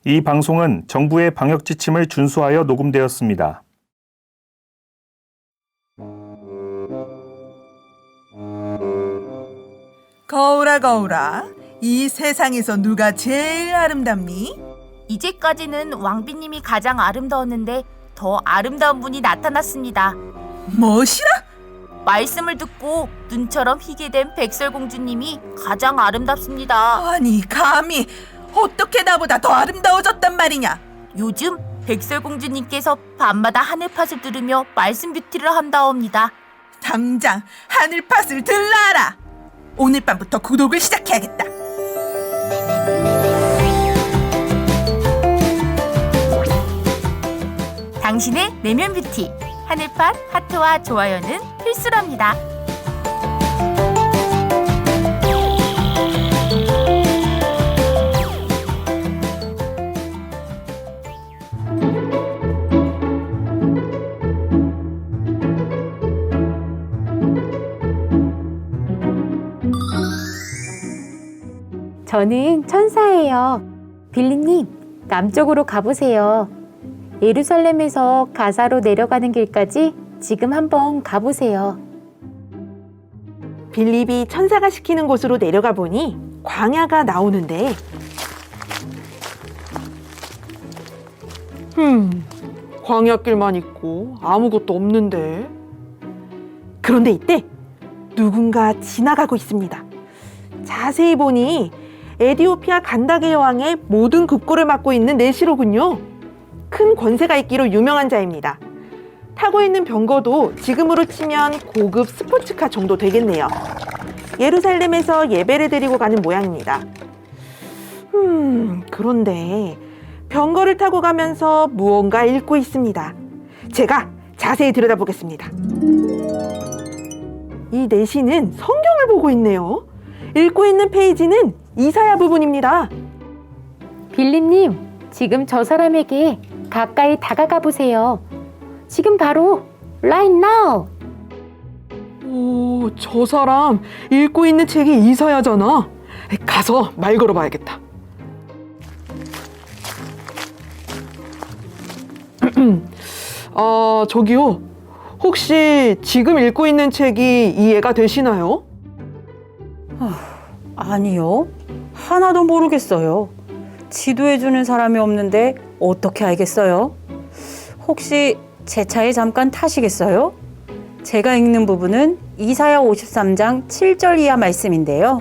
이 방송은 정부의 방역 지침을 준수하여 녹음되었습니다. 거울아 거울아, 이 세상에서 누가 제일 아름답니? 이제까지는 왕비님이 가장 아름다웠는데 더 아름다운 분이 나타났습니다. 뭐시라? 말씀을 듣고 눈처럼 희게 된 백설공주님이 가장 아름답습니다. 아니 감히 어떻게 나보다 더 아름다워졌단 말이냐? 요즘 백설공주님께서 밤마다 하늘팥을 들으며 말씀 뷰티를 한다옵니다. 당장 하늘팥을 들라라. 오늘 밤부터 구독을 시작해야겠다. 당신의 내면 뷰티, 하늘팥, 하트와 좋아요는 필수랍니다. 저는 천사예요. 빌리님, 남쪽으로 가보세요. 예루살렘에서 가사로 내려가는 길까지 지금 한번 가보세요. 빌립이 천사가 시키는 곳으로 내려가 보니 광야가 나오는데 광야길만 있고 아무것도 없는데. 그런데 이때 누군가 지나가고 있습니다. 자세히 보니 에디오피아 간다게 여왕의 모든 급고를 맡고 있는 내시로군요. 큰 권세가 있기로 유명한 자입니다. 타고 있는 병거도 지금으로 치면 고급 스포츠카 정도 되겠네요. 예루살렘에서 예배를 드리고 가는 모양입니다. 그런데 병거를 타고 가면서 무언가 읽고 있습니다. 제가 자세히 들여다보겠습니다. 이 내시는 성경을 보고 있네요. 읽고 있는 페이지는 이사야 부분입니다. 빌리님, 지금 저 사람에게 가까이 다가가 보세요. 지금 바로 right now. 오, 저 사람 읽고 있는 책이 이사야잖아. 가서 말 걸어봐야겠다. 저기요. 혹시 지금 읽고 있는 책이 이해가 되시나요? 아니요. 하나도 모르겠어요. 지도해주는 사람이 없는데 어떻게 알겠어요? 혹시 제 차에 잠깐 타시겠어요? 제가 읽는 부분은 이사야 53장 7절 이하 말씀인데요.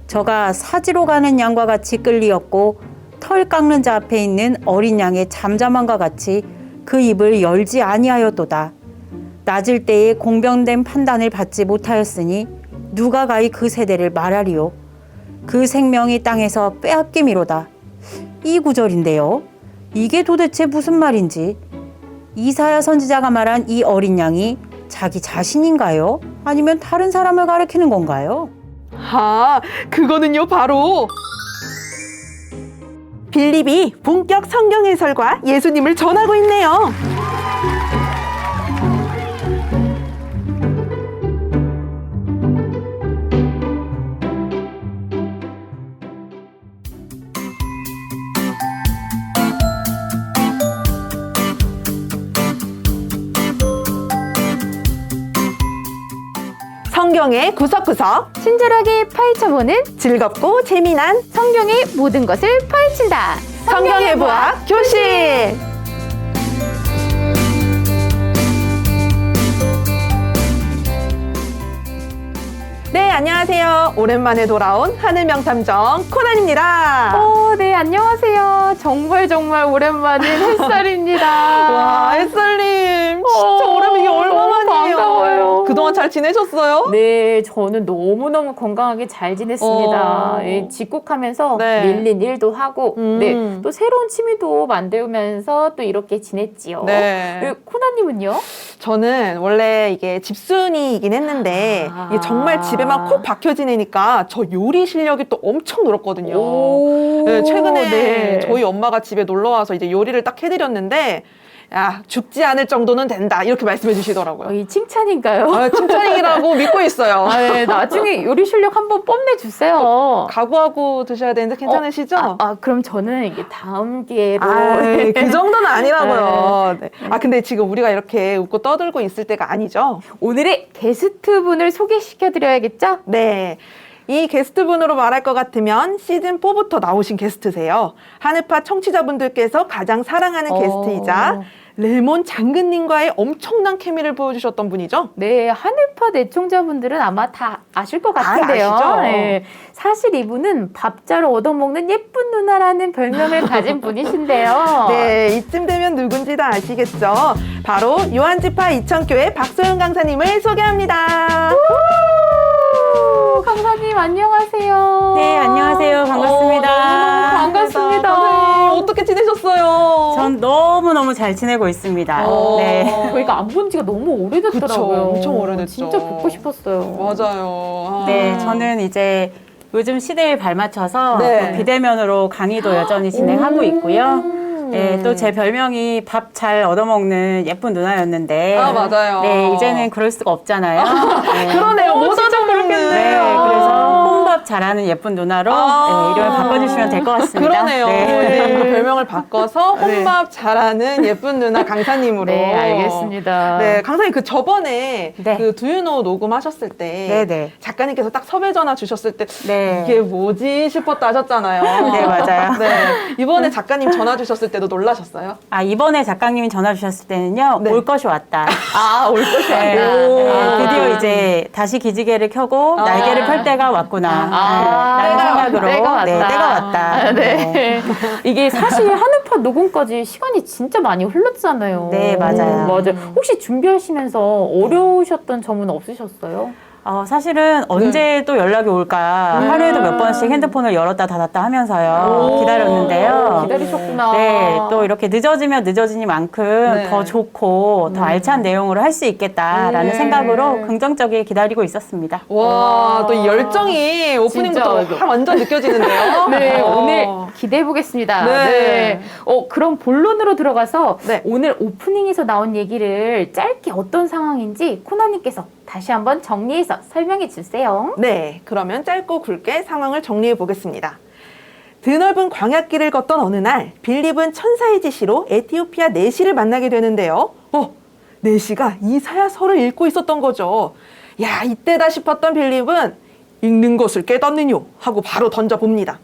저가 사지로 가는 양과 같이 끌리었고 털 깎는 자 앞에 있는 어린 양의 잠잠함과 같이 그 입을 열지 아니하였도다. 낮을 때에 공병된 판단을 받지 못하였으니 누가 가히 그 세대를 말하리요. 그 생명이 땅에서 빼앗김이로다. 이 구절인데요. 이게 도대체 무슨 말인지. 이사야 선지자가 말한 이 어린 양이 자기 자신인가요? 아니면 다른 사람을 가리키는 건가요? 그거는요 바로 빌립이 본격 성경 해설과 예수님을 전하고 있네요. 성경의 구석구석 친절하게 파헤쳐보는 즐겁고 재미난 성경의 모든 것을 파헤친다. 성경의 부학 교실. 네, 안녕하세요. 오랜만에 돌아온 하늘명탐정 코난입니다. 네, 안녕하세요. 정말 오랜만인 햇살입니다. 와, 햇살님 진짜 오랜만에. 이게 얼마만이에요? 반가워요. 그동안 잘 지내셨어요? 네, 저는 너무너무 건강하게 잘 지냈습니다. 예, 집콕하면서 네. 밀린 일도 하고, 네, 또 새로운 취미도 만들면서 또 이렇게 지냈지요. 네. 코나님은요? 저는 원래 이게 집순이이긴 했는데 이게 정말 집에만 콕 박혀 지내니까 저 요리 실력이 또 엄청 늘었거든요. 네, 최근에 저희 엄마가 집에 놀러 와서 이제 요리를 딱 해드렸는데 야, 죽지 않을 정도는 된다. 이렇게 말씀해 주시더라고요. 이 칭찬인가요? 칭찬이라고 믿고 있어요. 아, 네. 나중에 요리 실력 한번 뽐내주세요. 각오하고 드셔야 되는데 괜찮으시죠? 그럼 저는 이게 다음 기회로. 그 정도는 아니라고요. 네. 근데 지금 우리가 이렇게 웃고 떠들고 있을 때가 아니죠? 오늘의 게스트분을 소개시켜드려야겠죠? 네. 이 게스트분으로 말할 것 같으면 시즌4부터 나오신 게스트세요. 하늘파 청취자분들께서 가장 사랑하는 게스트이자 레몬 장근님과의 엄청난 케미를 보여주셨던 분이죠? 네, 하늘팟 애청자분들은 아마 다 아실 것 같은데요. 아시죠? 네, 사실 이분은 밥 잘 얻어먹는 예쁜 누나라는 별명을 가진 분이신데요. 네, 이쯤 되면 누군지 다 아시겠죠? 바로 요한지파 이천교회 박소영 강사님을 소개합니다. 강사님 안녕하세요. 네, 안녕하세요. 반갑습니다. 너무 반갑습니다. 선생님, 어떻게 지내셨어요? 전 너무너무 잘 지내고 있습니다. 네. 저희가 안 본 지가 너무 오래됐더라고요. 그쵸, 엄청 오래됐죠. 진짜 뵙고 싶었어요. 맞아요. 네, 저는 이제 요즘 시대에 발맞춰서 네. 비대면으로 강의도 여전히 진행하고 있고요. 네, 또 제 별명이 밥 잘 얻어먹는 예쁜 누나였는데. 맞아요. 네, 이제는 그럴 수가 없잖아요. 네. 그러네요. 못 얻어먹는. 네, 그래서 혼밥 잘하는 예쁜 누나로 네, 이름을 바꿔주시면 될 것 같습니다. 그러네요. 네. 그 별명을 바꿔서 혼밥 잘하는 예쁜 누나 강사님으로. 네, 알겠습니다. 네, 강사님 그 저번에 네. 그 두유노 녹음하셨을 때 네네. 작가님께서 딱 섭외 전화 주셨을 때 네. 이게 뭐지 싶었다 하셨잖아요. 네, 맞아요. 네, 이번에 작가님 전화 주셨을 때도 놀라셨어요? 이번에 작가님이 전화 주셨을 때는요, 네. 올 것이 왔다. 올 것이 네. 왔다. 드디어 이제 다시 기지개를 켜고 날개를 펼 때가 왔구나. 라는 생각으로. 때가 왔다. 네, 때가 왔다. 네. 이게 사실 하늘팟 녹음까지 시간이 진짜 많이 흘렀잖아요. 네, 맞아요. 맞아요. 혹시 준비하시면서 어려우셨던 점은 없으셨어요? 사실은 언제 또 연락이 올까 하루에도 몇 번씩 핸드폰을 열었다 닫았다 하면서요 기다렸는데요. 기다리셨구나. 네, 또 이렇게 늦어지면 늦어지니만큼 네. 더 좋고 더 알찬 내용으로 할 수 있겠다라는 네. 생각으로 긍정적이게 기다리고 있었습니다. 와, 또 이 열정이 오프닝부터 진짜. 완전 느껴지는데요. 네, 오늘 기대해 보겠습니다. 네. 네. 그럼 본론으로 들어가서 네. 오늘 오프닝에서 나온 얘기를 짧게 어떤 상황인지 코너님께서 다시 한번 정리해서 설명해 주세요. 네, 그러면 짧고 굵게 상황을 정리해 보겠습니다. 드넓은 광야길을 걷던 어느 날 빌립은 천사의 지시로 에티오피아 내시를 만나게 되는데요. 내시가 이사야서를 읽고 있었던 거죠. 야, 이때다 싶었던 빌립은 읽는 것을 깨닫느뇨 하고 바로 던져봅니다.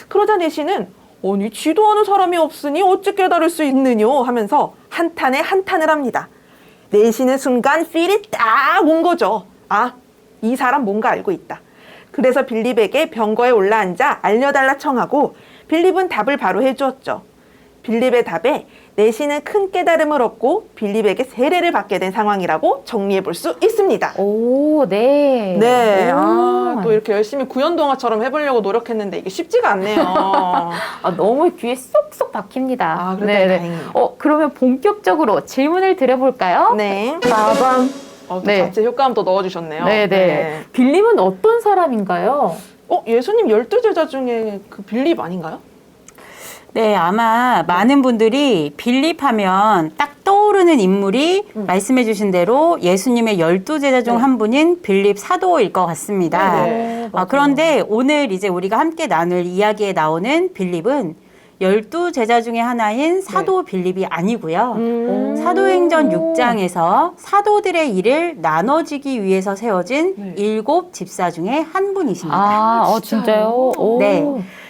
그러자 내시는 아니 지도하는 사람이 없으니 어찌 깨달을 수 있느뇨 하면서 한탄에 한탄을 합니다. 내시는 순간 필이 딱 온 거죠. 이 사람 뭔가 알고 있다. 그래서 빌립에게 병거에 올라앉아 알려달라 청하고 빌립은 답을 바로 해주었죠. 빌립의 답에 내시는 큰 깨달음을 얻고 빌립에게 세례를 받게 된 상황이라고 정리해 볼 수 있습니다. 오, 네. 네, 오. 또 이렇게 열심히 구연동화처럼 해보려고 노력했는데 이게 쉽지가 않네요. 너무 귀에 쏙쏙 박힙니다. 그래도 다행이네요. 그러면 본격적으로 질문을 드려볼까요? 네. 빠밤. 또 네. 자체 효과음 또 넣어주셨네요. 네. 빌립은 어떤 사람인가요? 예수님 12제자 중에 그 빌립 아닌가요? 네, 아마 많은 분들이 빌립 하면 딱 떠오르는 인물이 말씀해 주신 대로 예수님의 12제자 중 한 분인 빌립 사도일 것 같습니다. 그런데 오늘 이제 우리가 함께 나눌 이야기에 나오는 빌립은 12제자 중에 하나인 사도 빌립이 아니고요. 사도행전 6장에서 사도들의 일을 나눠지기 위해서 세워진 7 집사 중에 한 분이십니다. 진짜요? 오. 네.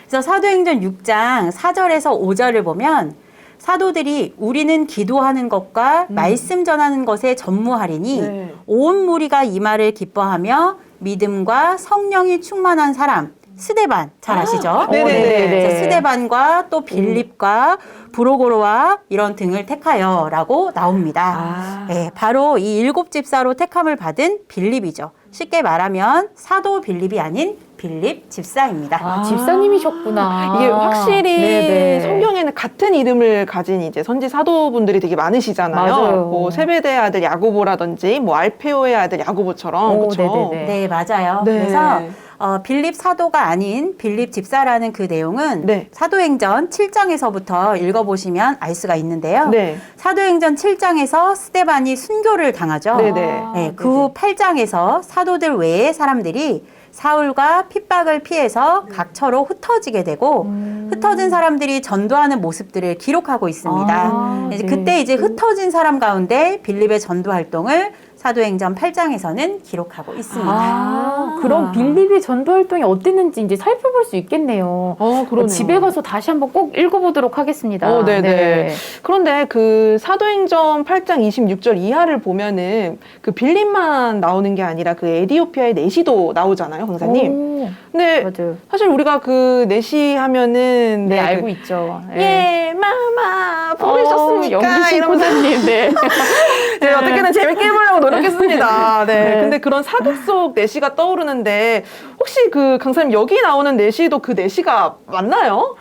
그래서 사도행전 6장 4절에서 5절을 보면 사도들이 우리는 기도하는 것과 말씀 전하는 것에 전무하리니 온 무리가 이 말을 기뻐하며 믿음과 성령이 충만한 사람 스데반 잘 아시죠? 네네네. 그래서 스데반과 또 빌립과 브로고로와 이런 등을 택하여라고 나옵니다. 네, 바로 이 7 집사로 택함을 받은 빌립이죠. 쉽게 말하면 사도 빌립이 아닌 빌립 집사입니다. 집사님이셨구나. 이게 확실히 네네. 성경에는 같은 이름을 가진 이제 선지 사도분들이 되게 많으시잖아요. 맞아요. 뭐 세베대의 아들 야고보라든지 뭐 알페오의 아들 야고보처럼 그렇죠. 네네네. 네, 맞아요. 네. 그래서 빌립 사도가 아닌 빌립 집사라는 그 내용은 네. 사도행전 7장에서부터 읽어보시면 알 수가 있는데요. 네. 사도행전 7장에서 스데반이 순교를 당하죠. 네네. 네, 그 후 8장에서 사도들 외의 사람들이 사울과 핍박을 피해서 각처로 흩어지게 되고 흩어진 사람들이 전도하는 모습들을 기록하고 있습니다. 이제 그때 이제 흩어진 사람 가운데 빌립의 전도 활동을 사도행전 8장에서는 기록하고 있습니다. 그럼 빌립의 전도 활동이 어땠는지 이제 살펴볼 수 있겠네요. 그러네요. 집에 가서 다시 한번 꼭 읽어보도록 하겠습니다. 네네. 네. 그런데 그 사도행전 8장 26절 이하를 보면은 그 빌립만 나오는 게 아니라 그 에디오피아의 내시도 나오잖아요, 강사님. 오, 근데 맞아요. 사실 우리가 그 내시 하면은 네, 그 알고 있죠. 네. 예, 마마 부르셨습니까? 영기신 이러면서 코사님, 네. 네, 어떻게든 재밌게 해보려고 노력했습니다. 네. 네. 근데 그런 사극 속 내시가 떠오르는데 혹시 그 강사님 여기 나오는 내시도 그 내시가 맞나요?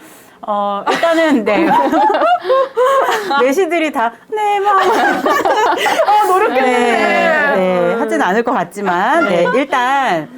일단은 네 내시들이 다 네 마음 노력했는데. 하진 않을 것 같지만 일단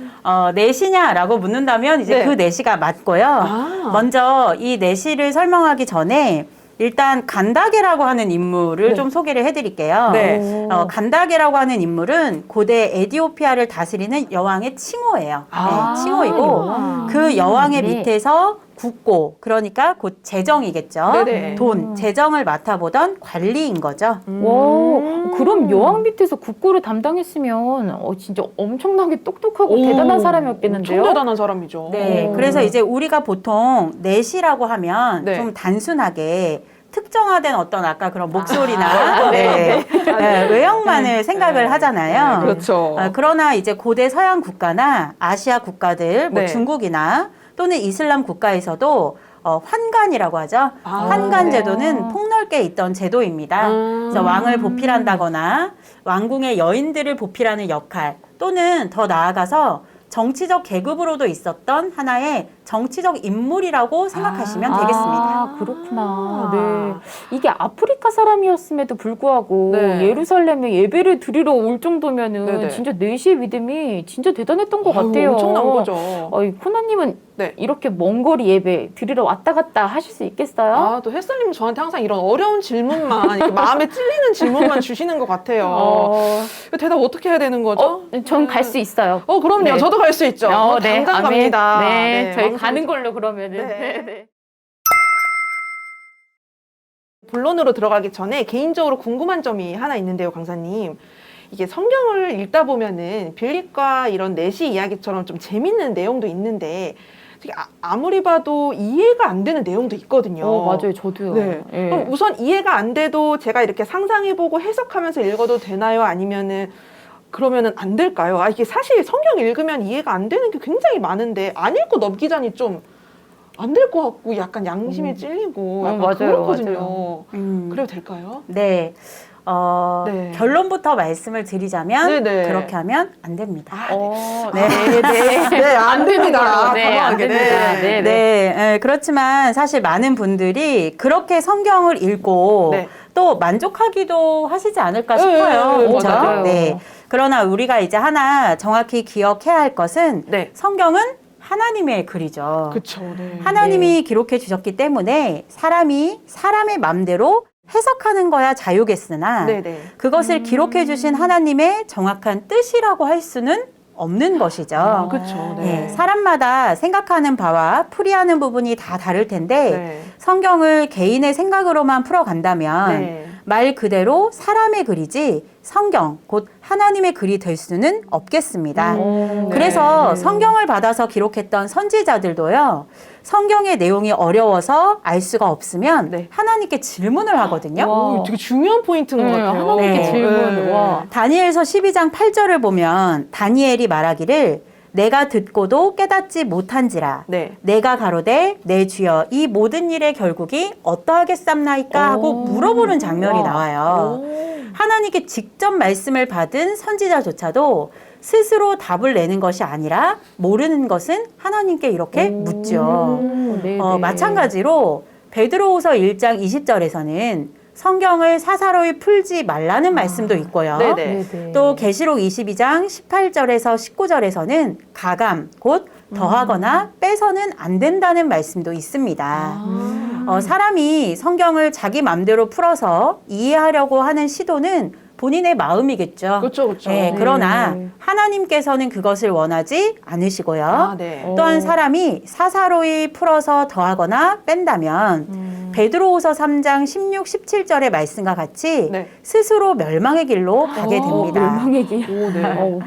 내시냐라고 묻는다면 이제 네. 그 내시가 맞고요. 먼저 이 내시를 설명하기 전에 일단 간다게라고 하는 인물을 좀 소개를 해드릴게요. 네. 간다게라고 하는 인물은 고대 에디오피아를 다스리는 여왕의 칭호예요. 네, 칭호이고 그 여왕의 네. 밑에서 국고, 그러니까 곧 재정이겠죠. 네네. 돈, 재정을 맡아보던 관리인 거죠. 와, 그럼 여왕 밑에서 국고를 담당했으면 진짜 엄청나게 똑똑하고 대단한 사람이었겠는데요? 엄청 대단한 사람이죠. 네, 그래서 이제 우리가 보통 내시라고 하면 네. 좀 단순하게 특정화된 어떤 아까 그런 목소리나 외형만을 생각을 하잖아요. 그렇죠. 그러나 이제 고대 서양 국가나 아시아 국가들, 뭐 네. 중국이나 또는 이슬람 국가에서도 환관이라고 하죠. 환관 제도는 폭넓게 있던 제도입니다. 그래서 왕을 보필한다거나 왕궁의 여인들을 보필하는 역할, 또는 더 나아가서 정치적 계급으로도 있었던 하나의 정치적 인물이라고 생각하시면 되겠습니다. 그렇구나. 네. 이게 아프리카 사람이었음에도 불구하고 네. 예루살렘에 예배를 드리러 올 정도면은 네네. 진짜 내시의 믿음이 진짜 대단했던 것 같아요. 엄청난 거죠. 코나님은 네. 이렇게 먼 거리 예배 드리러 왔다 갔다 하실 수 있겠어요? 또 햇살님 저한테 항상 이런 어려운 질문만, 이렇게 마음에 찔리는 질문만 주시는 것 같아요. 이거 대답 어떻게 해야 되는 거죠? 전 갈 수 있어요. 그럼요. 네. 저도 갈 수 있죠. 네. 당장 아멘. 갑니다. 네. 저희 왕 가는 걸로 그러면은. 네. 네. 본론으로 들어가기 전에 개인적으로 궁금한 점이 하나 있는데요, 강사님. 이게 성경을 읽다 보면은 빌립과 이런 내시 이야기처럼 좀 재밌는 내용도 있는데 되게 아무리 봐도 이해가 안 되는 내용도 있거든요. 맞아요. 저도요. 네. 예. 그럼 우선 이해가 안 돼도 제가 이렇게 상상해보고 해석하면서 읽어도 되나요? 아니면은 그러면은 안 될까요? 이게 사실 성경 읽으면 이해가 안 되는 게 굉장히 많은데 안 읽고 넘기자니 좀 안 될 것 같고 약간 양심이 찔리고 약간 맞아요, 그렇거든요. 맞아요. 그래도 될까요? 네. 네. 결론부터 말씀을 드리자면 네네. 그렇게 하면 안 됩니다. 네. 네, 안 됩니다. 네, 안 단호하게. 됩니다. 네. 네, 그렇지만 사실 많은 분들이 그렇게 성경을 읽고 네. 또 만족하기도 하시지 않을까 네, 싶어요. 네, 그렇죠? 맞아요. 네. 그러나 우리가 이제 하나 정확히 기억해야 할 것은 네. 성경은 하나님의 글이죠. 그쵸. 네. 하나님이 기록해 주셨기 때문에 사람이 사람의 마음대로 해석하는 거야 자유겠으나 네네. 그것을 기록해 주신 하나님의 정확한 뜻이라고 할 수는 없는 것이죠. 그쵸. 네, 사람마다 생각하는 바와 풀이하는 부분이 다 다를 텐데 네. 성경을 개인의 생각으로만 풀어간다면 네. 말 그대로 사람의 글이지 성경, 곧 하나님의 글이 될 수는 없겠습니다. 그래서 성경을 받아서 기록했던 선지자들도요, 성경의 내용이 어려워서 알 수가 없으면 네. 하나님께 질문을 하거든요. 오, 되게 중요한 포인트인 것 같아요. 하나님께 네. 질문. 와. 다니엘서 12장 8절을 보면 다니엘이 말하기를 내가 듣고도 깨닫지 못한지라 네. 내가 가로되 내 주여 이 모든 일의 결국이 어떠하겠삼나이까 하고 물어보는 장면이 나와요. 하나님께 직접 말씀을 받은 선지자조차도 스스로 답을 내는 것이 아니라 모르는 것은 하나님께 이렇게 묻죠. 마찬가지로 베드로후서 1장 20절에서는 성경을 사사로이 풀지 말라는 말씀도 있고요. 네네. 또 계시록 22장 18절에서 19절에서는 가감, 곧 더하거나 빼서는 안 된다는 말씀도 있습니다. 사람이 성경을 자기 마음대로 풀어서 이해하려고 하는 시도는 본인의 마음이겠죠. 그렇죠, 그렇죠. 네, 그러나 하나님께서는 그것을 원하지 않으시고요. 아, 네. 또한 사람이 사사로이 풀어서 더하거나 뺀다면 베드로후서 3장 16, 17절의 말씀과 같이 네. 스스로 멸망의 길로 가게 됩니다. 멸망의 길. 오, 네.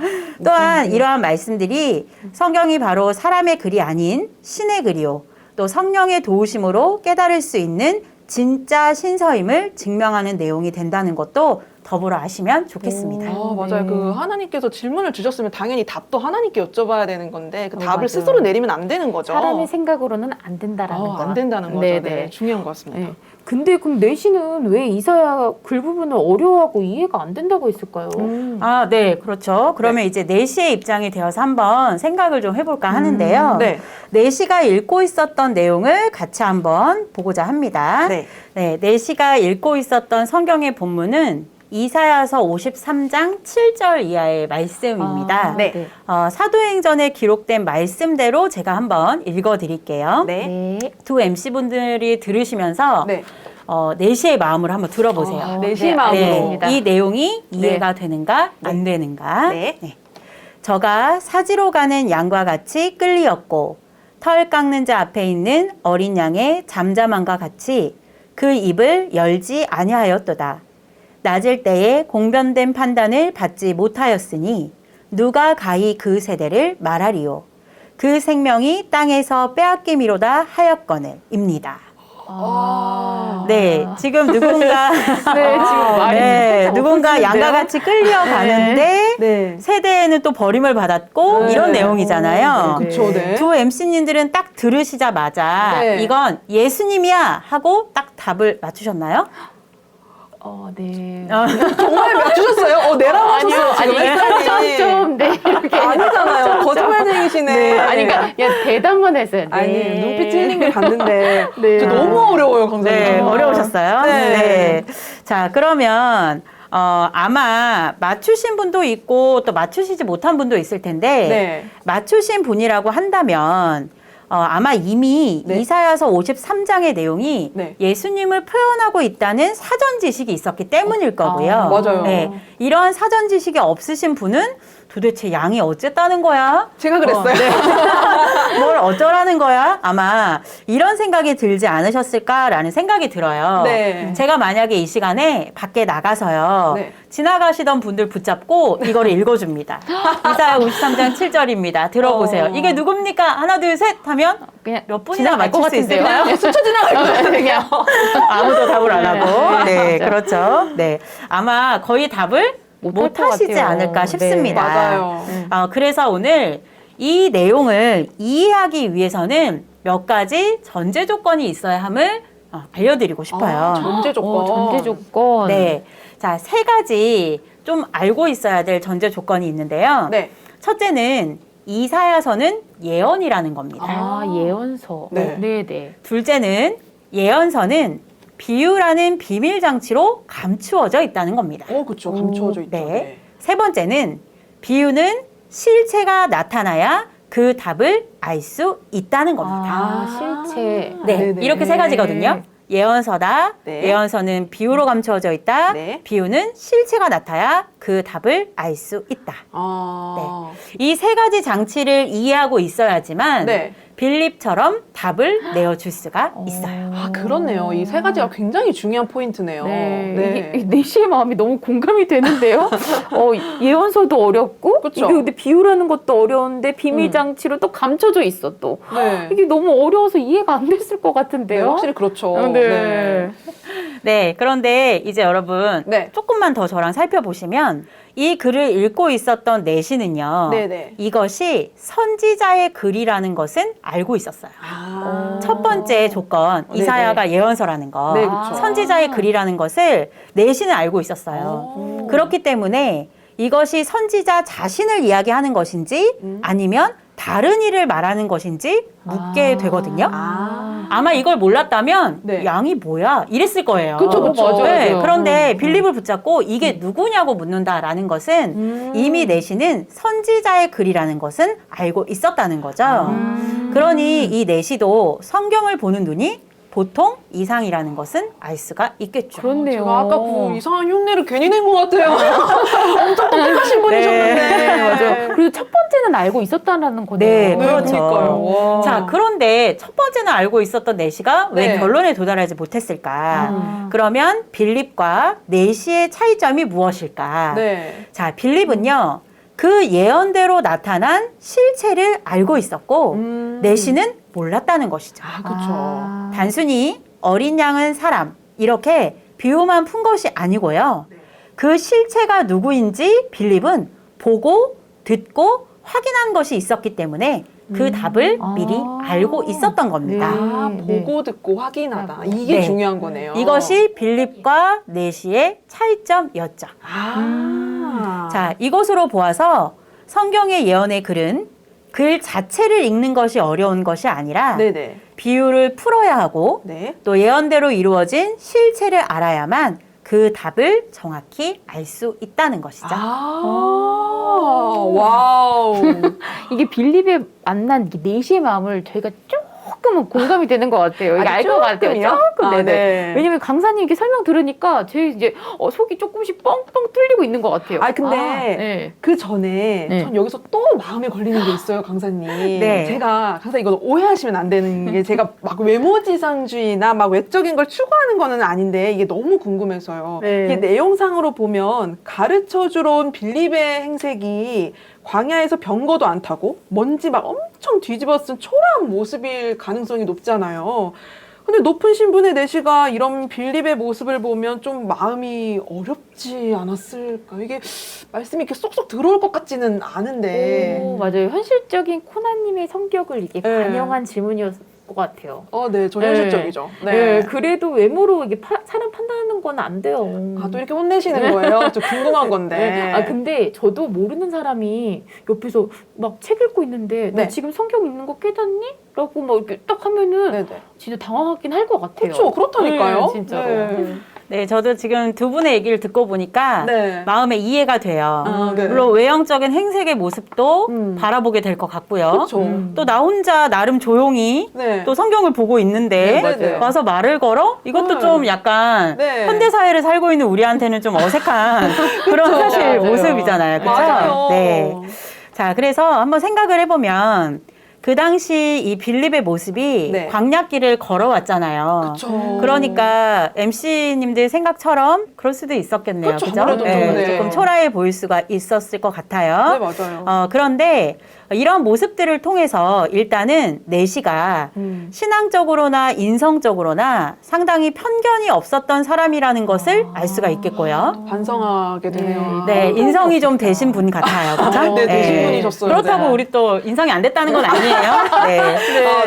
또한 이러한 말씀들이 성경이 바로 사람의 글이 아닌 신의 글이요. 또 성령의 도우심으로 깨달을 수 있는 진짜 신서임을 증명하는 내용이 된다는 것도 더불어 아시면 좋겠습니다. 아, 맞아요. 그 하나님께서 질문을 주셨으면 당연히 답도 하나님께 여쭤봐야 되는 건데 그 답을 맞아요. 스스로 내리면 안 되는 거죠. 사람의 생각으로는 안 된다라는 거. 안 된다는 거죠. 네네. 네, 중요한 것 같습니다. 네. 근데 그럼 내시는 왜 이사야 글 부분을 어려워하고 이해가 안 된다고 했을까요? 아, 네, 그렇죠. 그러면 이제 내시의 입장이 되어서 한번 생각을 좀 해볼까 하는데요. 네. 내시가 읽고 있었던 내용을 같이 한번 보고자 합니다. 네. 네, 내시가 읽고 있었던 성경의 본문은 이사야서 53장 7절 이하의 말씀입니다. 아, 네. 사도행전에 기록된 말씀대로 제가 한번 읽어드릴게요. 네. 네. 두 MC분들이 들으시면서 네. 내시의 마음을 한번 들어보세요. 내시의 마음으로. 알겠습니다. 이 내용이 이해가 되는가 안 되는가. 네. 저가 사지로 가는 양과 같이 끌리었고 털 깎는 자 앞에 있는 어린 양의 잠잠함과 같이 그 입을 열지 아니하였도다. 낮을 때에 공변된 판단을 받지 못하였으니 누가 가히 그 세대를 말하리요. 그 생명이 땅에서 빼앗김이로다 하였거늘입니다. 네, 지금 누군가 누군가 양과 같이 끌려가는데 네. 세대에는 또 버림을 받았고 이런 내용이잖아요. 그쵸, 네. 두 MC님들은 딱 들으시자마자 네. 이건 예수님이야 하고 딱 답을 맞추셨나요? 네. 정말 맞추셨어요? 내라고 하셨어요, 지금. 좀, 네. 이렇게. 아니잖아요. 거짓말쟁이시네. 아니, 그러니까 그냥 대답만 했어요. 네. 아니, 눈빛 찔린 게 봤는데. 네. 저 너무 어려워요, 강사님. 네, 어려우셨어요? 네. 자, 그러면 아마 맞추신 분도 있고 또 맞추시지 못한 분도 있을 텐데 네. 맞추신 분이라고 한다면 아마 이미 네. 이사야서 53장의 내용이 네. 예수님을 표현하고 있다는 사전 지식이 있었기 때문일 거고요. 맞아요. 네, 이러한 사전 지식이 없으신 분은 도대체 양이 어쨌다는 거야? 제가 그랬어요. 뭘 어쩌라는 거야? 아마 이런 생각이 들지 않으셨을까라는 생각이 들어요. 네. 제가 만약에 이 시간에 밖에 나가서요. 네. 지나가시던 분들 붙잡고 이거를 읽어줍니다. 이사야 53장 7절입니다. 들어보세요. 이게 누굽니까? 하나, 둘, 셋 하면 그냥 몇 분이나 지나갈 것 맞출 수 같은데요? 있을까요? 스쳐 지나갈 것 같아요. 아무도 답을 안 하고. 네, 맞아. 그렇죠. 네. 아마 거의 답을 못할 못 것 하시지 같아요. 않을까 네, 싶습니다. 맞아요. 그래서 오늘 이 내용을 이해하기 위해서는 몇 가지 전제 조건이 있어야 함을 알려드리고 싶어요. 전제 조건. 전제 조건. 네. 자, 세 가지 좀 알고 있어야 될 전제 조건이 있는데요. 네. 첫째는 이사야서는 예언이라는 겁니다. 예언서. 네. 네. 둘째는 예언서는 비유라는 비밀 장치로 감추어져 있다는 겁니다. 그쵸. 감추어져 있죠. 네. 세 번째는 비유는 실체가 나타나야 그 답을 알 수 있다는 겁니다. 실체. 네, 네네. 이렇게 세 가지거든요. 예언서다. 네. 예언서는 비유로 감추어져 있다. 네. 비유는 실체가 나타야 그 답을 알 수 있다. 이 세 가지 장치를 이해하고 있어야지만 네. 빌립처럼 답을 내어줄 수가 있어요. 그렇네요. 이 세 가지가 굉장히 중요한 포인트네요. 네. 이게 내시의 마음이 너무 공감이 되는데요. 예언서도 어렵고, 그쵸? 이게 근데 비유라는 것도 어려운데 비밀 장치로 또 감춰져 있어 또. 네. 이게 너무 어려워서 이해가 안 됐을 것 네, 같은데요. 확실히 그렇죠. 네. 네, 그런데 이제 여러분 네. 조금만 더 저랑 살펴보시면 이 글을 읽고 있었던 내시는요. 네네. 이것이 선지자의 글이라는 것은 알고 있었어요. 첫 번째 조건, 네네. 이사야가 예언서라는 거. 네, 그쵸. 선지자의 글이라는 것을 내시는 알고 있었어요. 그렇기 때문에 이것이 선지자 자신을 이야기하는 것인지 아니면 다른 일을 말하는 것인지 묻게 되거든요. 아. 아마 이걸 몰랐다면 네. 양이 뭐야? 이랬을 거예요. 그쵸, 그쵸. 네, 맞아요. 그런데 빌립을 붙잡고 이게 누구냐고 묻는다라는 것은 이미 내시는 선지자의 글이라는 것은 알고 있었다는 거죠. 그러니 이 내시도 성경을 보는 눈이 보통 이상이라는 것은 알 수가 있겠죠. 그렇네요. 제가 아까 그 이상한 흉내를 괜히 낸 것 같아요. 엄청 똑똑하신 분이셨는데. 네, 맞아요. 그리고 첫 번째는 알고 있었다는 거네요. 네, 네, 그렇죠. 그러니까요. 와. 자, 그런데 첫 번째는 알고 있었던 내시가 왜 네. 결론에 도달하지 못했을까? 그러면 빌립과 내시의 차이점이 무엇일까? 네. 자, 빌립은요, 그 예언대로 나타난 실체를 알고 있었고, 내시는 몰랐다는 것이죠. 아, 그쵸. 단순히 어린 양은 사람, 이렇게 비유만 푼 것이 아니고요. 그 실체가 누구인지 빌립은 보고, 듣고, 확인한 것이 있었기 때문에 그 답을 미리 알고 있었던 겁니다. 아, 네. 보고 듣고 확인하다. 이게 네. 중요한 거네요. 이것이 빌립과 내시의 차이점이었죠. 아. 자, 이것으로 보아서 성경의 예언의 글은 글 자체를 읽는 것이 어려운 것이 아니라 네네. 비유를 풀어야 하고 네. 또 예언대로 이루어진 실체를 알아야만 그 답을 정확히 알 수 있다는 것이죠. 와우. 이게 빌립에 만난 이 내시의 마음을 저희가 조금은 공감이 되는 것 같아요. 이게 알 것 같아요. 조금이요? 조금. 아, 네네. 네. 왜냐면 강사님 이렇게 설명 들으니까 제 이제 속이 조금씩 뻥뻥 뚫리고 있는 것 같아요. 아, 근데 네. 그 전에 네. 전 여기서 또 마음에 걸리는 게 있어요, 강사님. 네. 제가 강사 이거 오해하시면 안 되는 게 제가 막 외모지상주의나 막 외적인 걸 추구하는 거는 아닌데 이게 너무 궁금해서요. 네. 이게 내용상으로 보면 가르쳐 주러 온 빌립의 행색이 광야에서 병거도 안 타고 먼지 막 엄청 뒤집어 쓴 초라한 모습일 가능성이 높잖아요. 근데 높은 신분의 내시가 이런 빌립의 모습을 보면 좀 마음이 어렵지 않았을까? 이게 말씀이 이렇게 쏙쏙 들어올 것 같지는 않은데. 오, 맞아요. 현실적인 코나님의 성격을 이게 네. 반영한 질문이었을 것 같아요. 네, 저 네. 현실적이죠. 네. 그래도 외모로 이게 사람 판단하는 건 안 돼요. 아, 또 이렇게 혼내시는 거예요? 저 궁금한 건데. 네. 아 근데 저도 모르는 사람이 옆에서 막 책 읽고 있는데 너 네. 지금 성경 읽는 거 깨닫니? 라고 막 이렇게 딱 하면은 네네. 진짜 당황하긴 할 것 같아요. 그렇죠, 그렇다니까요. 네, 진짜로. 네. 네, 저도 지금 두 분의 얘기를 듣고 보니까 네. 마음에 이해가 돼요. 아, 네. 물론 외형적인 행색의 모습도 바라보게 될 것 같고요. 그렇죠. 또 나 혼자 나름 조용히 네. 또 성경을 보고 있는데 네, 맞아요. 와서 말을 걸어? 이것도 네. 좀 약간 네. 현대 사회를 살고 있는 우리한테는 좀 어색한 그런 그쵸. 사실 맞아요. 모습이잖아요. 그렇죠? 맞아요. 네. 자, 그래서 한번 생각을 해보면 그 당시 이 빌립의 모습이 네. 광야길을 걸어왔잖아요. 그렇죠. 그러니까 MC님들 생각처럼 그럴 수도 있었겠네요. 그쵸, 그죠? 아무래도 네. 조금 초라해 보일 수가 있었을 것 같아요. 네, 맞아요. 그런데 이런 모습들을 통해서 일단은 내시가 신앙적으로나 인성적으로나 상당히 편견이 없었던 사람이라는 것을 알 수가 있겠고요. 반성하게 되네요. 네, 인성이 좀 되신 분 같아요. 그렇죠? 네, 되신 분이셨어요. 그렇다고 네. 우리 또 인성이 안 됐다는 건 아니에요. 네.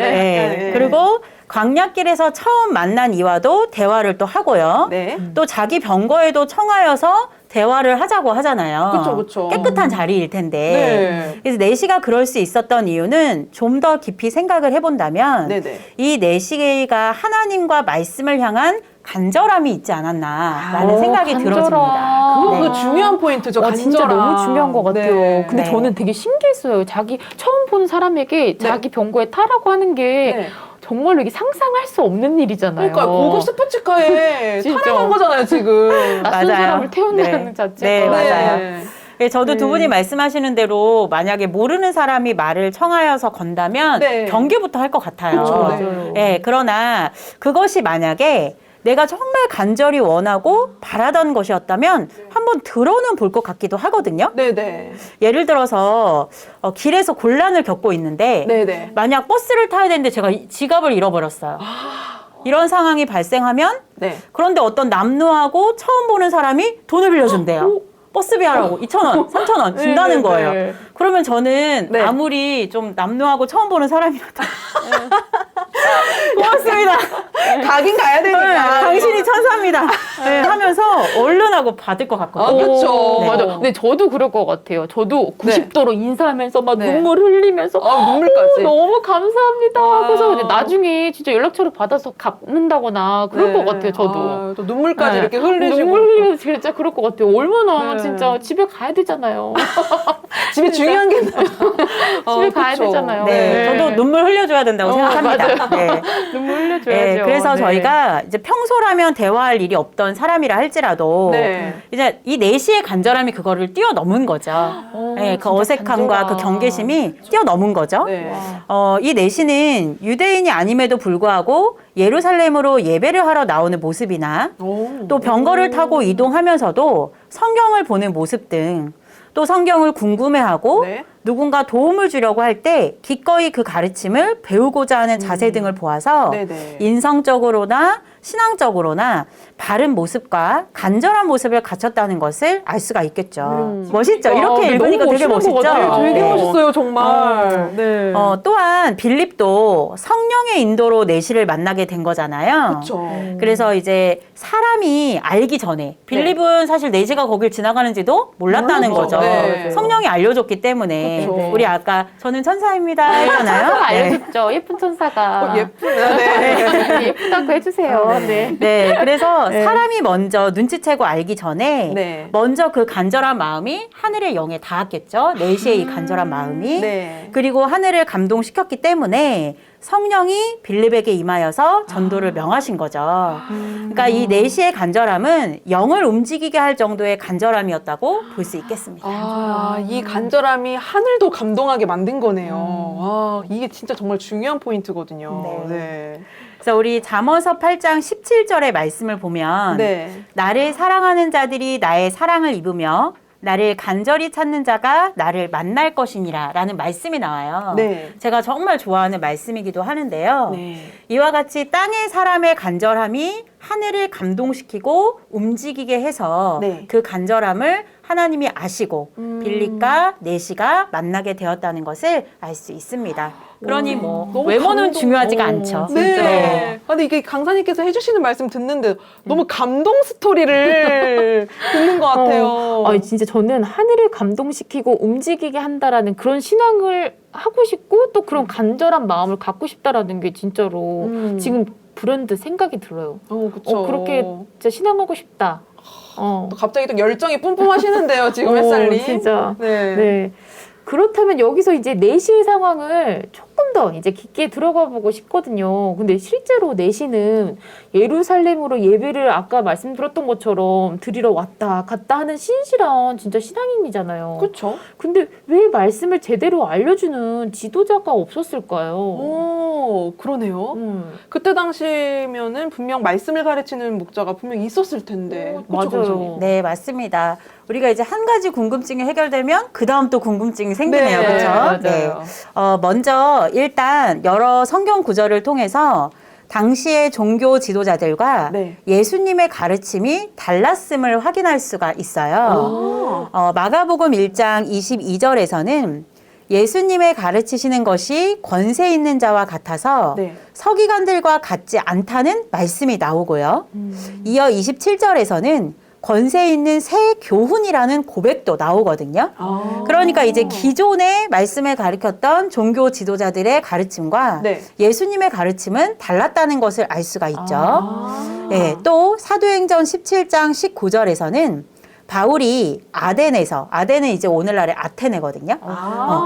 네. 네. 그리고 광야길에서 처음 만난 이와도 대화를 또 하고요. 네. 또 자기 병거에도 청하여서 대화를 하자고 하잖아요. 그쵸, 그쵸. 깨끗한 자리일 텐데. 네. 그래서 내시가 그럴 수 있었던 이유는 좀 더 깊이 생각을 해본다면 네네. 이 내시가 하나님과 말씀을 향한 간절함이 있지 않았나라는 생각이 들어집니다. 그거 네. 그 중요한 포인트죠. 와, 진짜 간절함. 너무 중요한 것 같아요. 네. 근데 네. 저는 되게 신기했어요. 자기 처음 보는 사람에게 자기 병거에 타라고 하는 게 네. 정말로 이게 상상할 수 없는 일이잖아요. 그러니까 고급 스포츠카에 진짜. 타령한 거잖아요, 지금. 낯선 맞아요. 사람을 태운다는 네. 자체가. 네, 맞아요. 네. 예, 저도 두 분이 말씀하시는 대로 만약에 모르는 사람이 말을 청하여서 건다면 네. 경계부터 할 것 같아요. 그쵸, 네. 맞아요. 예, 그러나 그것이 만약에 내가 정말 간절히 원하고 바라던 것이었다면 한번 들어는 볼 것 같기도 하거든요. 네네. 예를 들어서 길에서 곤란을 겪고 있는데 네네. 만약 버스를 타야 되는데 제가 지갑을 잃어버렸어요. 이런 상황이 발생하면 네. 그런데 어떤 남루하고 처음 보는 사람이 돈을 빌려준대요. 버스비 하라고 2,000원, 3,000원 준다는 네, 거예요. 네. 그러면 저는 네. 아무리 좀 남루하고 처음 보는 사람이라도 고맙습니다. 가긴 가야 네, 되니까. 당신이 천사입니다. 네, 하면서 얼른 하고 받을 것 같거든요. 그쵸. 네. 맞아. 근데 저도 그럴 것 같아요. 저도 90도로 인사하면서 막 네. 눈물 흘리면서 눈물까지. 너무 감사합니다. 와. 그래서 근데 나중에 진짜 연락처를 받아서 갚는다거나 그럴 것 같아요. 저도. 아, 또 눈물까지 네. 이렇게 흘리시고. 눈물 흘리면서 진짜 그럴 것 같아요. 얼마나 네. 진짜 집에 가야 되잖아요. 집에 중요한 게 있나요? 집에 가야 되잖아요. 네, 저도 눈물 흘려줘야 된다고 생각합니다. 네. 눈물 흘려줘야죠. 네, 그래서 네. 저희가 이제 평소라면 대화할 일이 없던 사람이라 할지라도 네. 이제 이 내시의 간절함이 그거를 뛰어넘은 거죠. 네, 그 진짜 어색함과 간절함. 그 경계심이 뛰어넘은 거죠. 네. 이 내시는 유대인이 아님에도 불구하고 예루살렘으로 예배를 하러 나오는 모습이나 또 병거를 타고 이동하면서도 성경을 보는 모습 등 또 성경을 궁금해하고 네. 누군가 도움을 주려고 할 때 기꺼이 그 가르침을 배우고자 하는 자세 등을 보아서 네네. 인성적으로나 신앙적으로나 바른 모습과 간절한 모습을 갖췄다는 것을 알 수가 있겠죠. 멋있죠? 이렇게 네, 읽으니까 너무 되게 멋있는 것 멋있죠? 같아요. 되게 네. 멋있어요, 정말. 네. 또한 빌립도 성령의 인도로 내시를 만나게 된 거잖아요. 그렇죠. 그래서 이제 사람이 알기 전에 빌립은 사실 내시가 거길 지나가는지도 몰랐다는 몰랐죠. 거죠. 네. 성령이 알려줬기 때문에 그쵸. 우리 아까 저는 천사입니다 했잖아요. 천사가 네. 알려줬죠. 예쁜 천사가. 예쁘다. 네. 예쁘다고 해주세요. 네. 네, 그래서 네. 사람이 먼저 눈치채고 알기 전에 네. 먼저 그 간절한 마음이 하늘의 영에 닿았겠죠. 내시의 이 간절한 마음이. 네. 그리고 하늘을 감동시켰기 때문에 성령이 빌립에게 임하여서 전도를 명하신 거죠. 그러니까 이 내시의 간절함은 영을 움직이게 할 정도의 간절함이었다고 볼 수 있겠습니다. 아, 이 간절함이 하늘도 감동하게 만든 거네요. 아, 이게 진짜 정말 중요한 포인트거든요. 네. 네. 그래서 우리 잠언서 8장 17절의 말씀을 보면 네. 나를 사랑하는 자들이 나의 사랑을 입으며 나를 간절히 찾는 자가 나를 만날 것이니라 라는 말씀이 나와요. 네. 제가 정말 좋아하는 말씀이기도 하는데요. 네. 이와 같이 땅의 사람의 간절함이 하늘을 감동시키고 움직이게 해서 네. 그 간절함을 하나님이 아시고 빌립과 내시가 만나게 되었다는 것을 알 수 있습니다. 그러니 뭐 너무 외모는 감동- 중요하지가 않죠. 네. 아, 근데 이게 강사님께서 해주시는 말씀 듣는데 너무 감동 스토리를 듣는 것 같아요. 진짜 저는 하늘을 감동시키고 움직이게 한다라는 그런 신앙을 하고 싶고 또 그런 간절한 마음을 갖고 싶다라는 게 진짜로 지금 브랜드 생각이 들어요. 그쵸. 그렇게 진짜 신앙하고 싶다. 또 갑자기 또 열정이 뿜뿜하시는데요, 지금 햇살님. 진짜. 네. 네. 그렇다면 여기서 이제 내시의 상황을 조금 더 이제 깊게 들어가 보고 싶거든요. 근데 실제로 내시는 예루살렘으로 예배를 아까 말씀드렸던 것처럼 드리러 왔다 갔다 하는 신실한 진짜 신앙인이잖아요. 그쵸? 근데 왜 말씀을 제대로 알려주는 지도자가 없었을까요? 오, 그러네요. 그때 당시면은 분명 말씀을 가르치는 목자가 분명 있었을 텐데. 그쵸, 맞아요. 강사님? 네, 맞습니다. 우리가 이제 한 가지 궁금증이 해결되면 그 다음 또 궁금증이 생기네요. 네, 그렇죠? 맞아요. 먼저 일단 여러 성경 구절을 통해서 당시의 종교 지도자들과 네. 예수님의 가르침이 달랐음을 확인할 수가 있어요. 마가복음 1장 22절에서는 예수님의 가르치시는 것이 권세 있는 자와 같아서 네. 서기관들과 같지 않다는 말씀이 나오고요. 이어 27절에서는 권세 있는 새 교훈이라는 고백도 나오거든요. 그러니까 이제 기존의 말씀을 가르쳤던 종교 지도자들의 가르침과 네. 예수님의 가르침은 달랐다는 것을 알 수가 있죠. 네, 또 사도행전 17장 19절에서는 바울이 아덴은 이제 오늘날의 아테네거든요.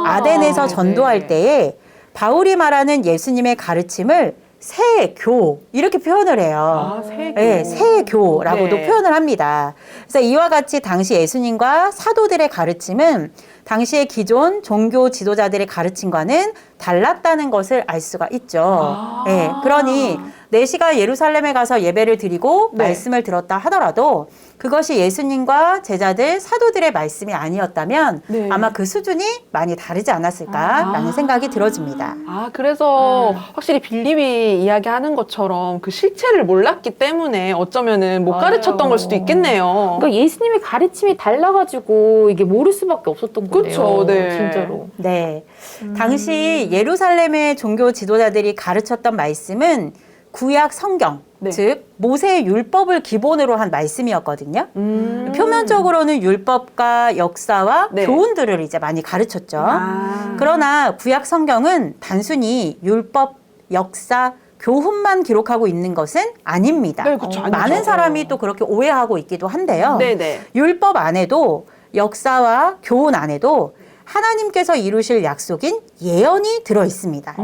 아덴에서 전도할 네. 때에 바울이 말하는 예수님의 가르침을 새교 이렇게 표현을 해요. 새교. 네, 새교라고도 네. 표현을 합니다. 그래서 이와 같이 당시 예수님과 사도들의 가르침은 당시의 기존 종교 지도자들의 가르침과는 달랐다는 것을 알 수가 있죠. 네, 그러니 내시가 예루살렘에 가서 예배를 드리고 네. 말씀을 들었다 하더라도 그것이 예수님과 제자들, 사도들의 말씀이 아니었다면 네. 아마 그 수준이 많이 다르지 않았을까라는 생각이 들어집니다. 아, 그래서 확실히 빌립이 이야기하는 것처럼 그 실체를 몰랐기 때문에 어쩌면은 못 맞아요. 가르쳤던 걸 수도 있겠네요. 그러니까 예수님의 가르침이 달라가지고 이게 모를 수밖에 없었던 거예요. 그쵸, 네. 진짜로. 네. 당시 예루살렘의 종교 지도자들이 가르쳤던 말씀은 구약 성경, 네. 즉 모세의 율법을 기본으로 한 말씀이었거든요. 표면적으로는 율법과 역사와 네. 교훈들을 이제 많이 가르쳤죠. 아. 그러나 구약 성경은 단순히 율법, 역사, 교훈만 기록하고 있는 것은 아닙니다. 네, 그쵸, 아니죠. 많은 사람이 또 그렇게 오해하고 있기도 한데요. 네네. 율법 안에도 역사와 교훈 안에도 하나님께서 이루실 약속인 예언이 들어 있습니다.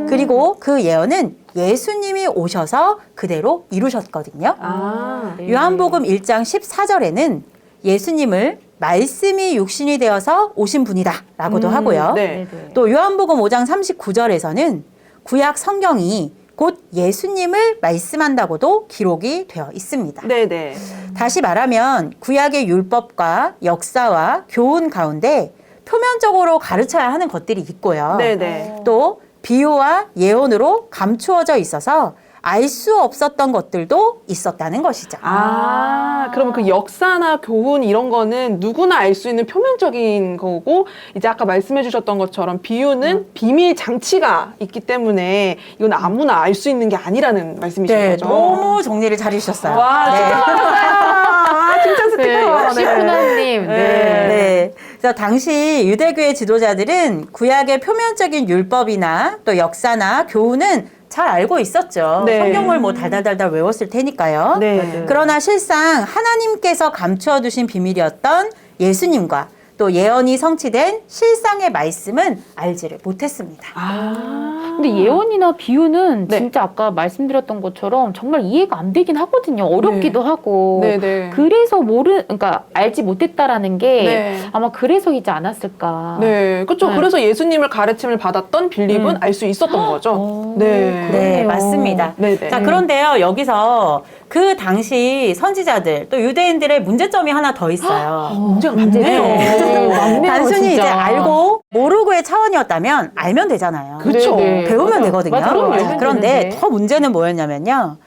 그리고 그 예언은 예수님이 오셔서 그대로 이루셨거든요. 아. 요한복음 1장 14절에는 예수님을 말씀이 육신이 되어서 오신 분이다 라고도 하고요. 네. 네네. 또 요한복음 5장 39절에서는 구약 성경이 곧 예수님을 말씀한다고도 기록이 되어 있습니다. 네네. 다시 말하면 구약의 율법과 역사와 교훈 가운데 표면적으로 가르쳐야 하는 것들이 있고요. 네네. 또 비유와 예언으로 감추어져 있어서 알 수 없었던 것들도 있었다는 것이죠. 아, 그럼 그 역사나 교훈 이런 거는 누구나 알 수 있는 표면적인 거고, 이제 아까 말씀해 주셨던 것처럼 비유는 비밀 장치가 있기 때문에 이건 아무나 알 수 있는 게 아니라는 말씀이신 네, 거죠? 너무 정리를 잘 해주셨어요. 와, 네. 아, 칭찬 스티커. 네, 역시 훈아님. 네. 네. 그래서 당시 유대교의 지도자들은 구약의 표면적인 율법이나 또 역사나 교훈은 잘 알고 있었죠. 네. 성경을 뭐 달달달달 외웠을 테니까요. 네. 그러나 실상 하나님께서 감추어 두신 비밀이었던 예수님과 또 예언이 성취된 실상의 말씀은 알지를 못했습니다. 아. 근데 예언이나 비유는 네. 진짜 아까 말씀드렸던 것처럼 정말 이해가 안 되긴 하거든요. 어렵기도 하고. 네네. 그래서 그러니까 알지 못했다라는 게 네. 아마 그래서이지 않았을까. 네, 그렇죠. 네. 그래서 예수님을 가르침을 받았던 빌립은 알 수 있었던 거죠. 오, 네. 네, 그러네요. 맞습니다. 네네. 자, 그런데요, 여기서 그 당시 선지자들, 또 유대인들의 문제점이 하나 더 있어요. 문제가 문제죠. 많네요. 맞네요, 단순히 진짜. 이제 알고 모르고의 차원이었다면 알면 되잖아요. 그렇죠. 네, 네. 배우면 맞아. 되거든요. 맞아, 그럼요. 자, 알면 그런데 되는데. 더 문제는 뭐였냐면요.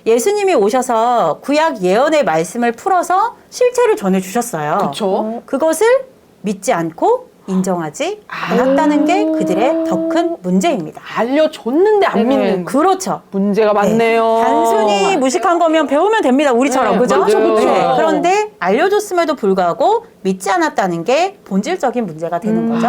예수님이 오셔서 구약 예언의 말씀을 풀어서 실체를 전해주셨어요. 그렇죠. 그것을 믿지 않고 인정하지 않았다는 게 그들의 더 큰 문제입니다. 알려줬는데 안 네. 믿는 그렇죠. 문제가 많네요. 단순히 무식한 거면 배우면 됩니다. 우리처럼. 네, 그죠? 맞아요. 그렇죠. 그런데 알려줬음에도 불구하고 믿지 않았다는 게 본질적인 문제가 되는 거죠.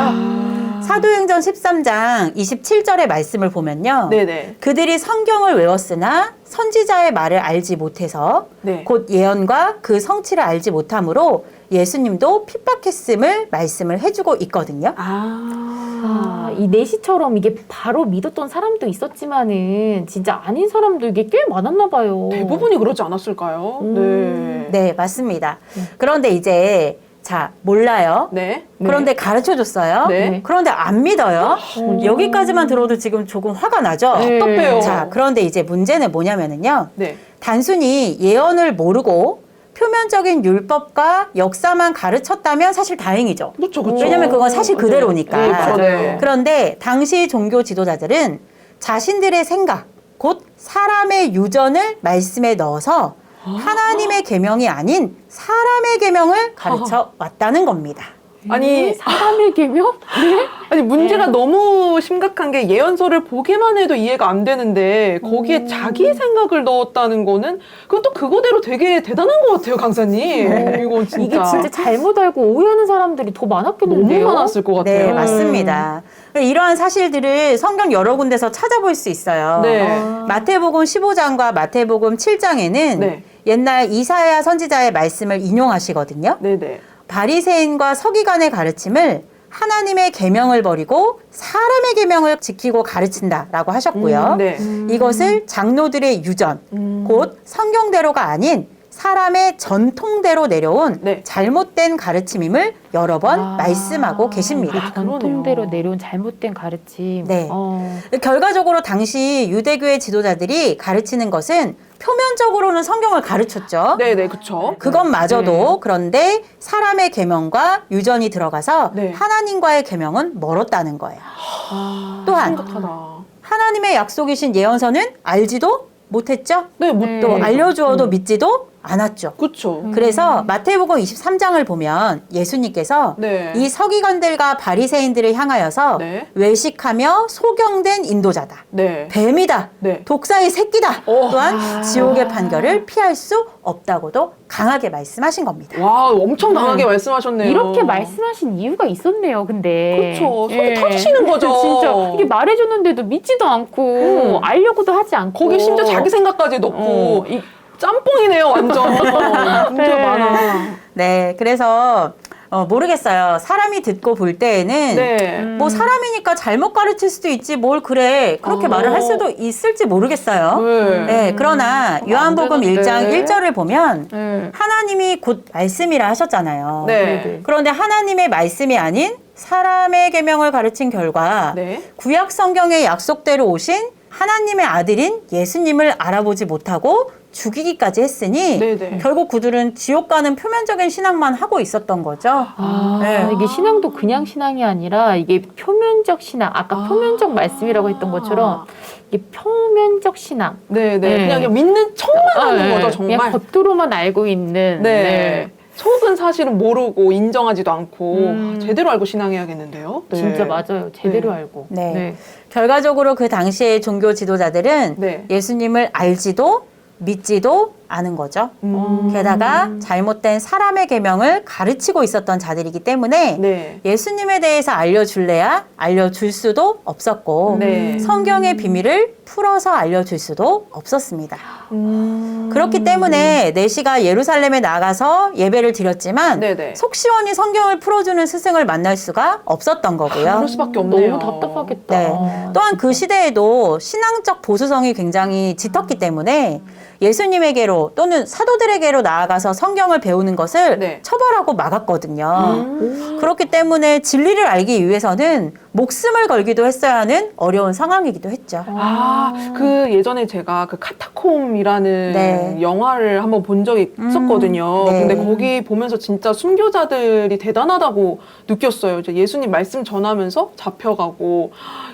사도행전 13장 27절의 말씀을 보면요. 네네. 그들이 성경을 외웠으나 선지자의 말을 알지 못해서 네. 곧 예언과 그 성취를 알지 못함으로 예수님도 핍박했음을 말씀을 해주고 있거든요. 아, 이 내시처럼 이게 바로 믿었던 사람도 있었지만은 진짜 아닌 사람도 이게 꽤 많았나 봐요. 대부분이 그러지 않았을까요? 네. 네, 맞습니다. 그런데 이제 자, 몰라요. 네. 그런데 가르쳐 줬어요. 네. 그런데 안 믿어요. 여기까지만 들어도 지금 조금 화가 나죠. 네. 답답해요. 자, 그런데 이제 문제는 뭐냐면은요. 네. 단순히 예언을 모르고 표면적인 율법과 역사만 가르쳤다면 사실 다행이죠. 그렇죠, 그렇죠. 왜냐면 그건 사실 그대로니까. 네, 그렇죠, 네. 그런데 당시 종교 지도자들은 자신들의 생각, 곧 사람의 유전을 말씀에 넣어서 하나님의 계명이 아닌 사람의 계명을 가르쳐 왔다는 겁니다. 아니, 사람의 계명? 아니 문제가 너무 심각한 게 예언서를 보기만 해도 이해가 안 되는데 거기에 자기의 생각을 넣었다는 거는 그건 또 그거대로 되게 대단한 것 같아요, 강사님. 이거 진짜 이게 진짜 잘못 알고 오해하는 사람들이 더 너무 많았겠는데요? 많았을 것 같아요. 네, 맞습니다. 이러한 사실들을 성경 여러 군데서 찾아볼 수 있어요. 네. 마태복음 15장과 마태복음 7장에는 네. 옛날 이사야 선지자의 말씀을 인용하시거든요. 네네. 바리새인과 서기관의 가르침을 하나님의 계명을 버리고 사람의 계명을 지키고 가르친다라고 하셨고요. 네. 이것을 장로들의 유전, 곧 성경대로가 아닌 사람의 전통대로 내려온 네. 잘못된 가르침임을 여러 번 말씀하고 계십니다. 전통대로 그러네요. 내려온 잘못된 가르침. 네. 어. 결과적으로 당시 유대교의 지도자들이 가르치는 것은 표면적으로는 성경을 가르쳤죠. 네네, 그쵸. 그것마저도 그런데 사람의 계명과 유전이 들어가서 네. 하나님과의 계명은 멀었다는 거예요. 또한 심각하다. 하나님의 약속이신 예언서는 알지도 못했죠. 네, 뭐, 네. 또 알려주어도 믿지도 않았죠. 그쵸. 그래서 마태복음 23장을 보면 예수님께서 네. 이 서기관들과 바리새인들을 향하여서 네. 외식하며 소경된 인도자다. 네. 뱀이다. 네. 독사의 새끼다. 오. 또한 지옥의 판결을 피할 수 없다고도 강하게 말씀하신 겁니다. 와, 엄청 강하게 말씀하셨네요. 이렇게 말씀하신 이유가 있었네요, 근데. 그쵸. 속이 터지시는 거죠. 진짜. 이게 말해줬는데도 믿지도 않고, 알려고도 하지 않고. 거기 심지어 자기 생각까지 넣고, 이 짬뽕이네요, 완전. 문제가 네. 많아. 네, 그래서 모르겠어요. 사람이 듣고 볼 때에는 네. 뭐 사람이니까 잘못 가르칠 수도 있지 뭘 그래 그렇게 말을 할 수도 있을지 모르겠어요. 네. 네, 그러나 요한복음 되는데. 1장 1절을 보면 네. 하나님이 곧 말씀이라 하셨잖아요. 네. 그런데 하나님의 말씀이 아닌 사람의 계명을 가르친 결과 네. 구약 성경의 약속대로 오신 하나님의 아들인 예수님을 알아보지 못하고 죽이기까지 했으니 네네. 결국 그들은 지옥 가는 표면적인 신앙만 하고 있었던 거죠. 네. 이게 신앙도 그냥 신앙이 아니라 이게 표면적 신앙, 아까 표면적 말씀이라고 했던 것처럼 이게 표면적 신앙. 네네. 네. 그냥 믿는 척만 하는 거죠, 정말. 그냥 겉으로만 알고 있는. 네. 속은 사실은 모르고 인정하지도 않고 제대로 알고 신앙해야겠는데요. 네. 진짜 맞아요. 제대로 네. 알고. 네. 결과적으로 그 당시의 종교 지도자들은 네. 예수님을 알지도 믿지도 않은 거죠. 게다가 잘못된 사람의 계명을 가르치고 있었던 자들이기 때문에 네. 예수님에 대해서 알려줄래야 알려줄 수도 없었고 네. 성경의 비밀을 풀어서 알려줄 수도 없었습니다. 그렇기 때문에 내시가 예루살렘에 나가서 예배를 드렸지만 네네. 속 시원히 성경을 풀어주는 스승을 만날 수가 없었던 거고요. 그럴 수밖에 없네요. 너무 답답하겠다. 네. 또한 그 시대에도 신앙적 보수성이 굉장히 짙었기 때문에 예수님에게로 또는 사도들에게로 나아가서 성경을 배우는 것을 네. 처벌하고 막았거든요. 그렇기 때문에 진리를 알기 위해서는 목숨을 걸기도 했어야 하는 어려운 상황이기도 했죠. 그 예전에 제가 그 카타콤이라는 네. 영화를 한번 본 적이 있었거든요. 네. 근데 거기 보면서 진짜 순교자들이 대단하다고 느꼈어요. 이제 예수님 말씀 전하면서 잡혀가고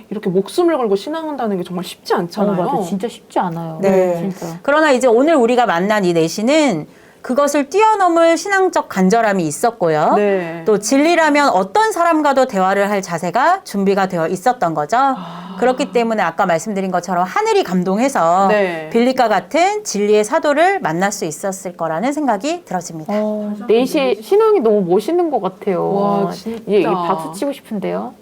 이렇게 목숨을 걸고 신앙한다는 게 정말 쉽지 않잖아요. 맞아. 진짜 쉽지 않아요. 네. 진짜. 그러나 이제 오늘 우리가 만난 이 내시는 그것을 뛰어넘을 신앙적 간절함이 있었고요. 네. 또 진리라면 어떤 사람과도 대화를 할 자세가 준비가 되어 있었던 거죠. 그렇기 때문에 아까 말씀드린 것처럼 하늘이 감동해서 네. 빌립과 같은 진리의 사도를 만날 수 있었을 거라는 생각이 들어집니다. 내시 신앙이 너무 멋있는 것 같아요. 와, 진짜. 이게 박수 치고 싶은데요.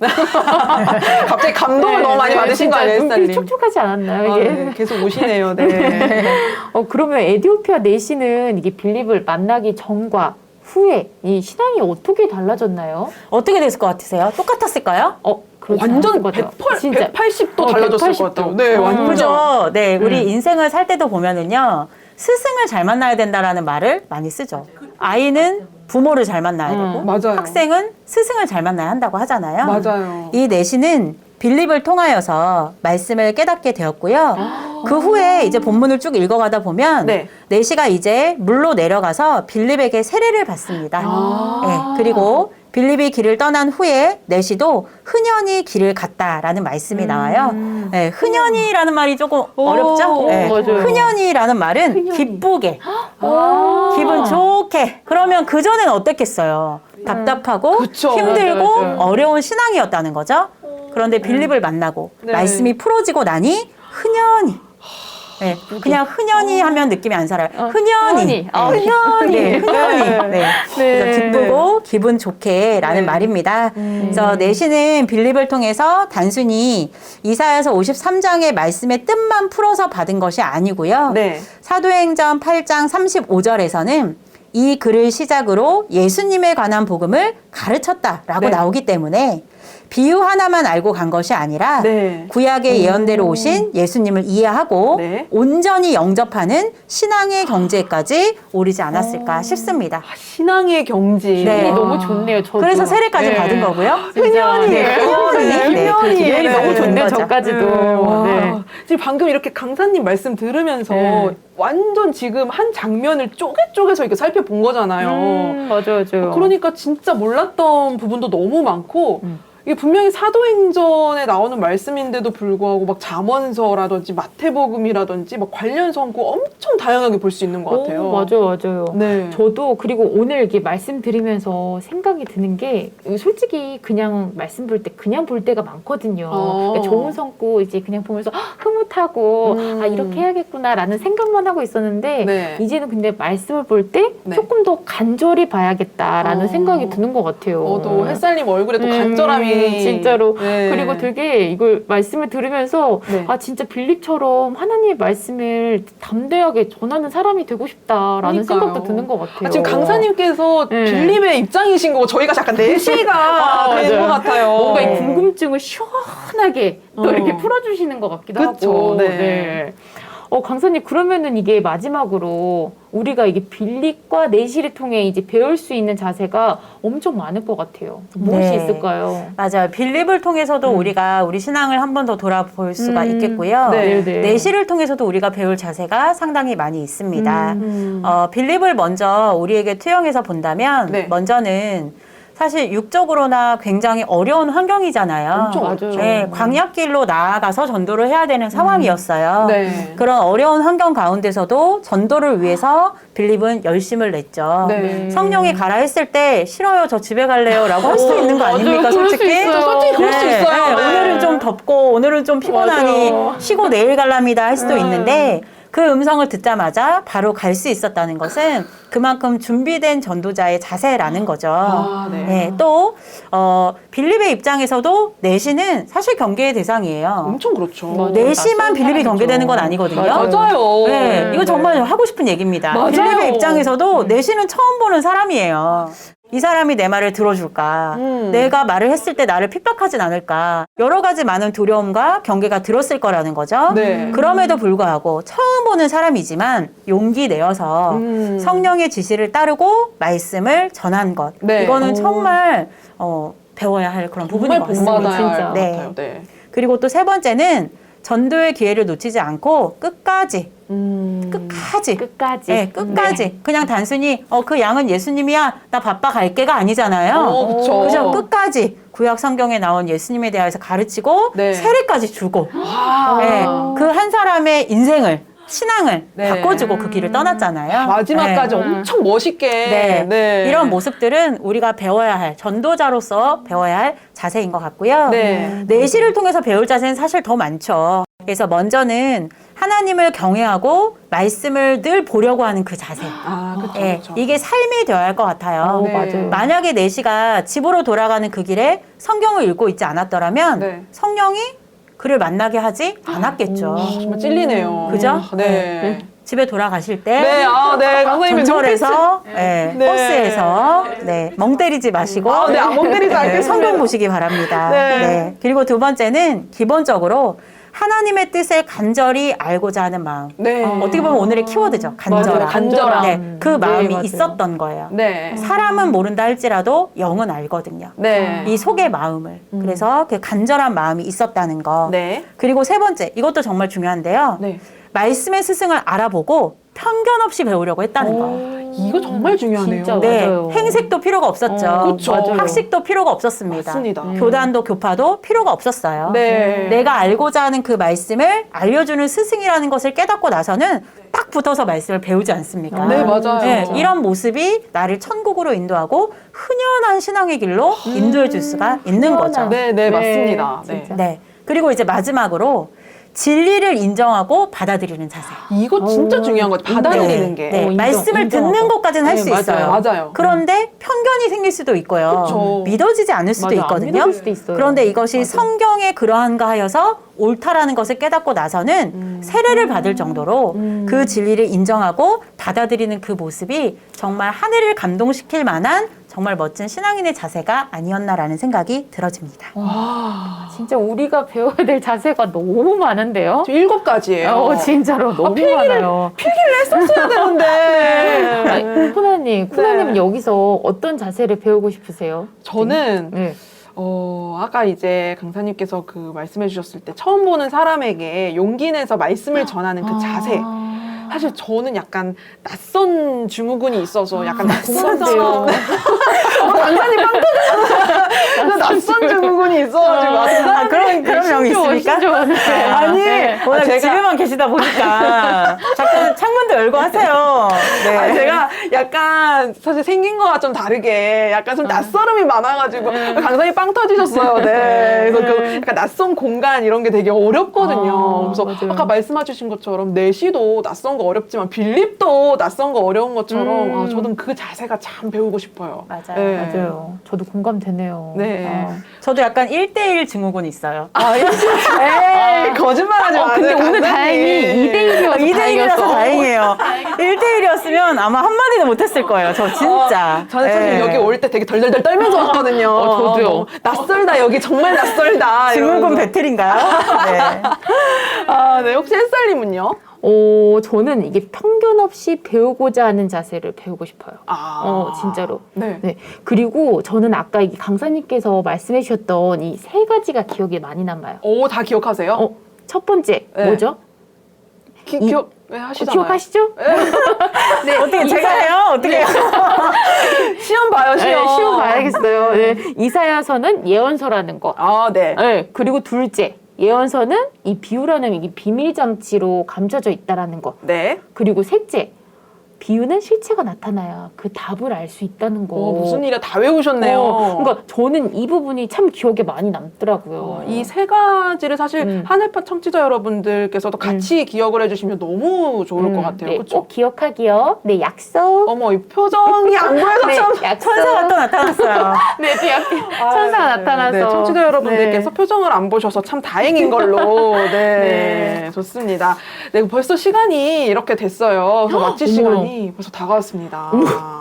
갑자기 감동을 너무 많이 받으신 거 아니에요, 눈빛이 스타일님? 촉촉하지 않았나요? 아, 이게? 네. 계속 오시네요. 네. 그러면 에디오피아 내시는 이게 빌립을 만나기 전과 후에 이 신앙이 어떻게 달라졌나요? 어떻게 됐을 것 같으세요? 똑같았을까요? 그렇지 완전 않을 것 같아요. 180도 달라졌을 180도. 것 같아요. 네, 완전. 그죠? 네, 우리 인생을 살 때도 보면은요, 스승을 잘 만나야 된다라는 말을 많이 쓰죠. 아이는 부모를 잘 만나야 되고, 맞아요. 학생은 스승을 잘 만나야 한다고 하잖아요. 맞아요. 이 내시는 빌립을 통하여서 말씀을 깨닫게 되었고요. 그 후에 이제 본문을 쭉 읽어가다 보면 네. 내시가 이제 물로 내려가서 빌립에게 세례를 받습니다. 네, 그리고 빌립이 길을 떠난 후에 내시도 흔연히 길을 갔다라는 말씀이 나와요. 네, 흔연히라는 말이 조금 어렵죠? 네, 맞아요. 흔연히라는 말은 흔연히. 기쁘게, 기분 좋게. 그러면 그전엔 어땠겠어요? 답답하고 그쵸. 힘들고 맞아요, 맞아요. 어려운 신앙이었다는 거죠. 그런데 빌립을 만나고 네. 말씀이 풀어지고 나니 흔연히 네, 그냥 흔연히 하면 느낌이 안 살아요. 흔연히. 흔연히. 네, 흔연히. 네. 그래서 기쁘고 기분 좋게라는 네. 말입니다. 그래서 내시는 빌립을 통해서 단순히 이사야서 53장의 말씀의 뜻만 풀어서 받은 것이 아니고요. 네. 사도행전 8장 35절에서는 이 글을 시작으로 예수님에 관한 복음을 가르쳤다라고 네. 나오기 때문에 비유 하나만 알고 간 것이 아니라 네. 구약의 예언대로 오신 예수님을 이해하고 네. 온전히 영접하는 신앙의 경지에까지 오르지 않았을까 싶습니다. 신앙의 경지. 네. 너무 좋네요. 저도. 그래서 세례까지 네. 받은 거고요. 진짜. 네, 네, 그 기별이 네. 너무 좋네. 네, 저까지도. 와. 네. 지금 방금 이렇게 강사님 말씀 들으면서 네. 완전 지금 한 장면을 쪼개서 이렇게 살펴본 거잖아요. 맞아요. 그러니까 진짜 몰랐던 부분도 너무 많고 음. 이게 분명히 사도행전에 나오는 말씀인데도 불구하고 막 잠언서라든지 마태복음이라든지 막 관련 성구 엄청 다양하게 볼 수 있는 것 같아요. 맞아요. 네. 저도 그리고 오늘 이렇게 말씀드리면서 생각이 드는 게 솔직히 그냥 말씀 볼 때 그냥 볼 때가 많거든요. 그러니까 좋은 성구 이제 그냥 보면서 흐뭇하고 아 이렇게 해야겠구나라는 생각만 하고 있었는데 네. 이제는 근데 말씀을 볼 때 네. 조금 더 간절히 봐야겠다라는 어. 생각이 드는 것 같아요. 또 햇살님 얼굴에 또 간절함이 진짜로. 네. 그리고 되게 이걸 말씀을 들으면서 네. 아 진짜 빌립처럼 하나님의 말씀을 담대하게 전하는 사람이 되고 싶다라는 그러니까요. 생각도 드는 것 같아요. 지금 강사님께서 네. 빌립의 입장이신 거고 저희가 잠깐 내시가 된 맞아요. 것 같아요. 뭔가 이 궁금증을 시원하게 또 이렇게 풀어주시는 것 같기도 그쵸, 하고. 네. 강사님 그러면은 이게 마지막으로 우리가 이게 빌립과 내시를 통해 이제 배울 수 있는 자세가 엄청 많을 것 같아요. 무엇이 네. 있을까요? 맞아요. 빌립을 통해서도 우리가 우리 신앙을 한 번 더 돌아볼 수가 있겠고요. 네. 내시를 통해서도 우리가 배울 자세가 상당히 많이 있습니다. 음. 빌립을 먼저 우리에게 투영해서 본다면 네. 먼저는 사실 육적으로나 굉장히 어려운 환경이잖아요. 엄청 맞아요. 어렵죠. 네, 광야길로 나아가서 전도를 해야 되는 상황이었어요. 네. 그런 어려운 환경 가운데서도 전도를 위해서 빌립은 열심을 냈죠. 네. 성령이 가라 했을 때 싫어요, 저 집에 갈래요 라고 할 수 있는 거 아닙니까, 그럴 수 솔직히? 있어요. 솔직히 그럴 수 있어요. 네. 오늘은 좀 덥고 오늘은 좀 피곤하니 맞아요. 쉬고 내일 갈랍니다 할 수도 있는데 그 음성을 듣자마자 바로 갈 수 있었다는 것은 그만큼 준비된 전도자의 자세라는 거죠. 네. 네, 또 빌립의 입장에서도 내시는 사실 경계의 대상이에요. 엄청 그렇죠. 맞아요. 내시만 빌립이 사람이죠. 경계되는 건 아니거든요. 맞아요. 네, 이거 정말 하고 싶은 얘기입니다. 맞아요. 빌립의 입장에서도 내시는 처음 보는 사람이에요. 이 사람이 내 말을 들어줄까? 내가 말을 했을 때 나를 핍박하진 않을까? 여러 가지 많은 두려움과 경계가 들었을 거라는 거죠. 네. 그럼에도 불구하고 처음 보는 사람이지만 용기 내어서 성령의 지시를 따르고 말씀을 전한 것. 네. 이거는 오. 정말 배워야 할 그런 부분인 것 정말 같습니다. 본받아야 할 진짜. 것 네. 같아요. 네. 그리고 또 세 번째는 전도의 기회를 놓치지 않고 끝까지 끝까지. 네, 끝까지. 그냥 단순히 그 양은 예수님이야. 나 바빠 갈게가 아니잖아요. 그쵸. 그죠? 끝까지 구약 성경에 나온 예수님에 대해서 가르치고 네. 세례까지 주고 아. 네, 그 한 사람의 인생을 신앙을 네. 바꿔주고 그 길을 떠났잖아요. 마지막까지 네. 엄청 멋있게. 네. 이런 모습들은 우리가 배워야 할 전도자로서 배워야 할 자세인 것 같고요. 네. 내시를 통해서 배울 자세는 사실 더 많죠. 그래서 먼저는 하나님을 경외하고 말씀을 늘 보려고 하는 그 자세. 아, 그렇죠. 예, 이게 삶이 되어야 할 것 같아요. 네. 맞아요. 만약에 내시가 집으로 돌아가는 그 길에 성경을 읽고 있지 않았더라면 네. 성령이 그를 만나게 하지 않았겠죠. 정말 찔리네요. 그죠? 네. 집에 돌아가실 때 네, 네, 강사님의 전철에서, 네. 버스에서 멍 때리지 마시고 멍 때리지 않겠습니다. 성경 보시기 바랍니다. 네. 네. 그리고 두 번째는 기본적으로 하나님의 뜻을 간절히 알고자 하는 마음. 네. 어떻게 보면 오늘의 키워드죠. 간절함. 맞아요. 간절함. 네, 그 네, 마음이 맞아요. 있었던 거예요. 네. 사람은 모른다 할지라도 영은 알거든요. 네. 이 속의 마음을. 그래서 그 간절한 마음이 있었다는 거. 네. 그리고 세 번째, 이것도 정말 중요한데요. 네. 말씀의 스승을 알아보고 편견 없이 배우려고 했다는 거. 이거 정말 중요하네요. 진짜. 네, 맞아요. 행색도 필요가 없었죠. 그쵸. 맞아요. 학식도 필요가 없었습니다. 맞습니다. 교단도 교파도 필요가 없었어요. 네. 내가 알고자 하는 그 말씀을 알려주는 스승이라는 것을 깨닫고 나서는 딱 붙어서 말씀을 배우지 않습니까? 네, 맞아요. 네, 이런 모습이 나를 천국으로 인도하고 흔연한 신앙의 길로 인도해 줄 수가 있는 거죠. 네, 네, 맞습니다. 네. 진짜. 네. 그리고 이제 마지막으로 진리를 인정하고 받아들이는 자세. 이거 진짜 중요한 것 같아요. 받아들이는 게. 네, 말씀을 인정하고. 듣는 것까지는 할 수 네, 있어요. 맞아요. 그런데 편견이 생길 수도 있고요. 그쵸. 믿어지지 않을 수도 맞아, 안 있거든요. 믿어질 수도 있어요. 그런데 이것이 맞아. 성경에 그러한가 하여서 옳다라는 것을 깨닫고 나서는 세례를 받을 정도로 그 진리를 인정하고 받아들이는 그 모습이 정말 하늘을 감동시킬 만한 정말 멋진 신앙인의 자세가 아니었나라는 생각이 들어집니다. 진짜 우리가 배워야 될 자세가 너무 많은데요. 7가지예요. 진짜로 너무 많아요. 했었어야 되는데. 쿠나님은 여기서 어떤 자세를 배우고 싶으세요? 저는 네. 아까 이제 강사님께서 그 말씀해 주셨을 때 처음 보는 사람에게 용기 내서 말씀을 전하는 그 자세. 사실 저는 약간 낯선 증후군이 있어서 약간 낯선데요. 강사님 빵 터졌어요. 낯선 증후군이 있어가지고. 그런 병이 있습니까? 아니, 워낙 제가 집에만 계시다 보니까 자꾸 창문도 열고 하세요. 네. 제가 약간 사실 생긴 거와 좀 다르게 약간 좀 낯설음이 많아가지고 강사님 빵 터지셨어요. 네. 그래서 그 약간 낯선 공간 이런 게 되게 어렵거든요. 그래서 맞아요. 아까 말씀해주신 것처럼 내시도 낯선 거 어렵지만 빌립도 낯선 거 어려운 것처럼 저는 그 자세가 참 배우고 싶어요. 맞아요. 네. 맞아요. 저도 공감되네요. 네. 저도 약간 1대1 증후군이 있어요. 에이, 거짓말하지 마세요. 근데 오늘 강사님. 다행히 2대1이어서 2대1이라서 다행이에요. 1대1이었으면 아마 한마디도 못했을 거예요. 저 진짜. 저는 사실 네. 여기 올 때 되게 덜덜덜 떨면서 왔거든요. 저도요. 너무 낯설다, 여기 정말 낯설다. 증후군 이러면서. 배틀인가요? 네. 네. 혹시 햇살님은요? 저는 이게 편견 없이 배우고자 하는 자세를 배우고 싶어요. 진짜로. 네. 네. 그리고 저는 아까 이게 강사님께서 말씀해 주셨던 이 3가지가 기억에 많이 남아요. 오, 다 기억하세요? 첫 번째, 네. 뭐죠? 기억 하시잖아요. 기억하시죠? 네. 어떻게 제가 해요? 어떻게 해요? 시험 봐요, 시험. 네, 시험 봐야겠어요. 네. 이사야서는 예언서라는 거. 네. 네. 그리고 둘째, 예언서는 이 비유라는 이게 비밀 장치로 감춰져 있다라는 거. 네. 그리고 셋째, 비유는 실체가 나타나야 그 답을 알 수 있다는 거. 무슨 일이야, 다 외우셨네요. 그러니까 저는 이 부분이 참 기억에 많이 남더라고요. 이 3가지를 사실 하늘파 청취자 여러분들께서도 같이 기억을 해주시면 너무 좋을 것 같아요. 네, 그렇죠? 꼭 기억하기요. 네, 약속. 어머, 이 표정이 안 보여서 네, 참. 약속. 천사가 또 나타났어요. 네, 천사가 나타나서. 네, 청취자 여러분들께서 네. 표정을 안 보셔서 참 다행인 걸로. 네, 좋습니다. 네, 벌써 시간이 이렇게 됐어요. 그래서 마칠 시간이 벌써 다가왔습니다.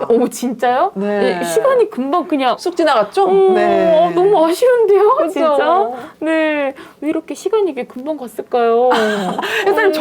어머, 진짜요? 네. 시간이 금방 그냥. 쑥 지나갔죠? 너무 아쉬운데요, 그렇죠. 진짜. 네, 왜 이렇게 시간이 이게 금방 갔을까요? 혜선님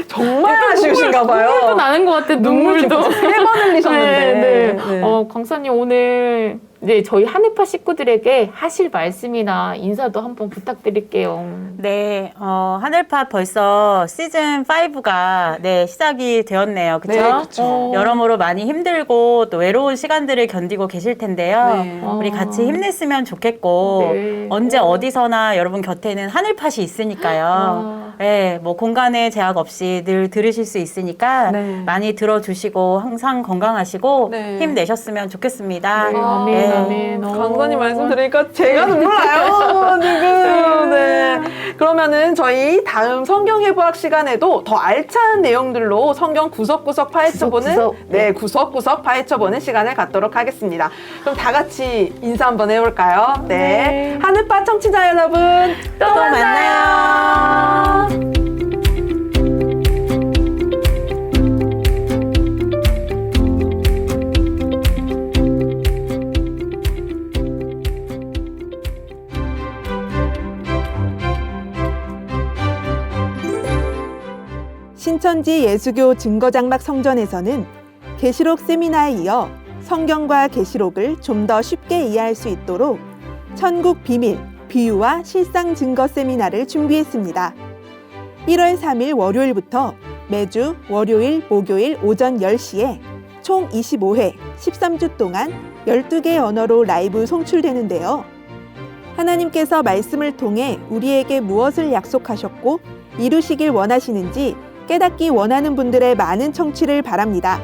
정말 아쉬우신가 봐요. 눈물도 나는 것 같아. 눈물도. 3번 흘리셨는데. 네. 강사님 오늘 저희 한해파 식구들에게 하실 말씀이나 인사도 한번 부탁드릴게요. 네, 하늘팟 벌써 시즌 5가 시작이 되었네요. 그렇죠? 네, 그쵸. 여러모로 많이 힘들고 또 외로운 시간들을 견디고 계실 텐데요. 네. 우리 같이 힘냈으면 좋겠고 네. 언제 어디서나 여러분 곁에는 하늘팟이 있으니까요. 네, 뭐 공간에 제약 없이 늘 들으실 수 있으니까 네. 많이 들어주시고 항상 건강하시고 네. 힘내셨으면 좋겠습니다. 네. 아멘. 강사님 말씀 들으니까 제가 눈물 나요, 지금. 네. 그러면은 저희 다음 성경해부학 시간에도 더 알찬 내용들로 성경 구석구석 파헤쳐보는 구석구석 파헤쳐보는 시간을 갖도록 하겠습니다. 그럼 다 같이 인사 한번 해볼까요? 네. 하늘파 청취자 여러분, 또 만나요. 신천지 예수교 증거장막 성전에서는 계시록 세미나에 이어 성경과 계시록을 좀 더 쉽게 이해할 수 있도록 천국 비밀, 비유와 실상 증거 세미나를 준비했습니다. 1월 3일 월요일부터 매주 월요일, 목요일 오전 10시에 총 25회 13주 동안 12개 언어로 라이브 송출되는데요. 하나님께서 말씀을 통해 우리에게 무엇을 약속하셨고 이루시길 원하시는지 깨닫기 원하는 분들의 많은 청취를 바랍니다.